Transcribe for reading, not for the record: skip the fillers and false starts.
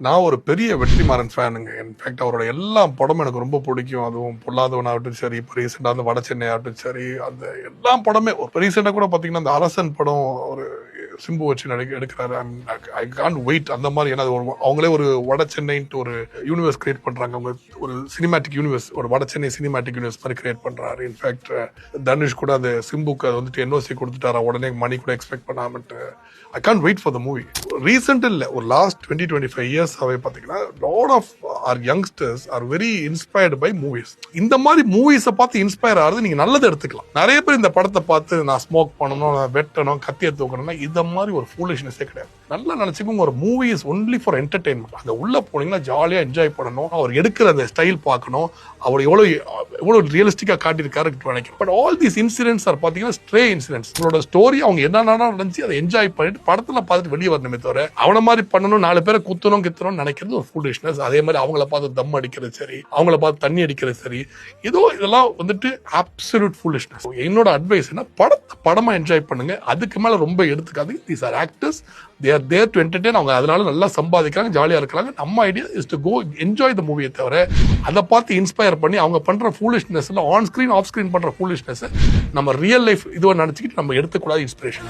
நான் ஒரு பெரிய வெற்றிமாறன் ஃபேனுங்க. இன்ஃபேக்ட் அவரோட எல்லா படமும் எனக்கு ரொம்ப பிடிக்கும். அதுவும் பொல்லாதவன் ஆகட்டும் சரி, இப்போ ரீசெண்டாக வந்து வட சென்னை ஆகட்டும் சரி, அந்த எல்லா படமே இப்போ ரீசெண்டாக கூட பார்த்தீங்கன்னா அந்த அரசன் படம் ஒரு சிம்பு வச்சு எடுக்கிறாரு. ஐ கான்ட் வெயிட் அந்த மாதிரி. ஏன்னா அவங்களே ஒரு வட சென்னைன்ட்டு ஒரு யூனிவர்ஸ் கிரியேட் பண்றாங்க. அவங்க ஒரு சினிமேட்டிக் யூனிவர்ஸ், ஒரு வட சென்னை சினிமேட்டிக் யூனிவர்ஸ் மாதிரி கிரியேட் பண்றாரு. இன்ஃபேக்ட் தனுஷ் கூட அந்த சிம்புக்கு அது வந்துட்டு என்ஓசி கொடுத்துட்டாரா உடனே மணி கூட எக்ஸ்பெக்ட் பண்ணாமட்டு. I can't wait for the movie. Recent இல்லை, ஒரு லாஸ்ட் 20-25 இயர்ஸ் பார்த்தீங்கன்னா lot of our youngsters are very inspired by movies. இந்த மாதிரி மூவிஸை பார்த்து இன்ஸ்பயர் ஆகிறது நீங்க நல்லதை எடுத்துக்கலாம். நிறைய பேர் இந்த படத்தை பார்த்து நான் ஸ்மோக் பண்ணணும், வெட்டணும், கத்தியை தூக்கணும்னா இந்த மாதிரி ஒரு ஃபூலிஷ்னஸே கிடையாது. நல்லா நினைச்சுக்கோங்க, ஒரு movie is only for entertainment. அங்க உள்ள போனீங்கன்னா ஜாலியா என்ஜாய் பண்ணணும், அவர் எடுக்கிற அந்த ஸ்டைல் பார்க்கணும், அவர் எவ்வளவு ரியலிஸ்டிக்கா காட்டியிருக்காரு நினைக்கிறேன். But all these incidents are பாத்தீங்கன்னா ஸ்ட்ரே இன்சிடென்ட்ஸ். உங்களோட ஸ்டோரி அவங்க என்ன நடந்துச்சு அதை என்ஜாய் பண்ணிட்டு படத்துல பார்த்துட்டு வெளியே வரணுமே தவிர அவனை மாதிரி பண்ணணும், 4 பேரை கித்தணும் நினைக்கிறது ஒரு ஃபூலிஷ்னஸ். அதே மாதிரி அவங்கள பார்த்து தம் அடிக்கிறது சரி, அவங்கள பார்த்து தண்ணி அடிக்கிறது சரி, இதெல்லாம் வந்துட்டு அப்சல்யூட் ஃபூலிஷ்னஸ். என்னோட அட்வைஸ் என்ன, படமா என்ஜாய் பண்ணுங்க, அதுக்கு மேல ரொம்ப எடுத்துக்காது. These are actors, they are there to entertain. அவங்க அதனால நல்லா சம்பாதிக்கிறாங்க, ஜாலியா இருக்காங்க. நம்ம idea is to go enjoy the மூவியை தவிர அதை பார்த்து இன்ஸ்பயர் பண்ணி அவங்க பண்ற foolishness on screen off screen பண்ற ஃபூலிஷ்னஸ் நம்ம ரியல் லைஃப் இதுவா நினைச்சுக்கிட்டு நம்ம எடுத்துக்கூடாது இன்ஸ்பிரேஷன்.